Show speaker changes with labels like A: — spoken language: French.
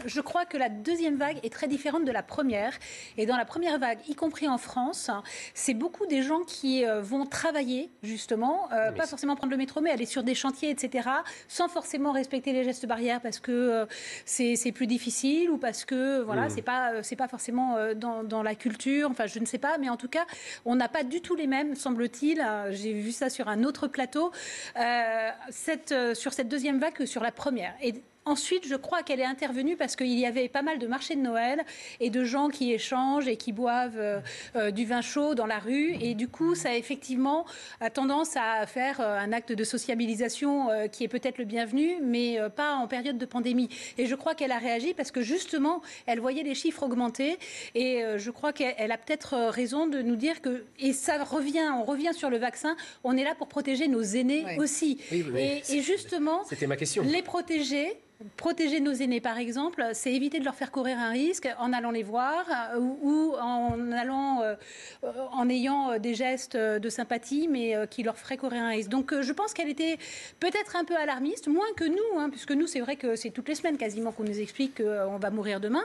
A: Je crois que la deuxième vague est très différente de la première. Et dans la première vague, y compris en France, c'est beaucoup des gens qui vont travailler, justement, pas forcément prendre le métro, mais aller sur des chantiers, etc., sans forcément respecter les gestes barrières parce que c'est plus difficile ou parce que, voilà, c'est pas forcément dans la culture, enfin, je ne sais pas, mais en tout cas, on n'a pas du tout les mêmes, semble-t-il. J'ai vu ça sur un autre plateau, sur cette deuxième vague que sur la première. Et ensuite, je crois qu'elle est intervenue parce qu'il y avait pas mal de marchés de Noël et de gens qui échangent et qui boivent du vin chaud dans la rue. Et du coup, ça effectivement a tendance à faire un acte de sociabilisation qui est peut-être le bienvenu, mais pas en période de pandémie. Et je crois qu'elle a réagi parce que justement, elle voyait les chiffres augmenter. Et je crois qu'elle a peut-être raison de nous dire que, et ça revient, on revient sur le vaccin, on est là pour protéger nos aînés aussi.
B: Oui,
A: et justement,
B: c'était ma question.
A: Les protéger nos aînés, par exemple, c'est éviter de leur faire courir un risque en allant les voir ou en ayant des gestes de sympathie, mais qui leur feraient courir un risque. Donc, je pense qu'elle était peut-être un peu alarmiste, moins que nous, puisque nous, c'est vrai que c'est toutes les semaines quasiment qu'on nous explique qu'on va mourir demain.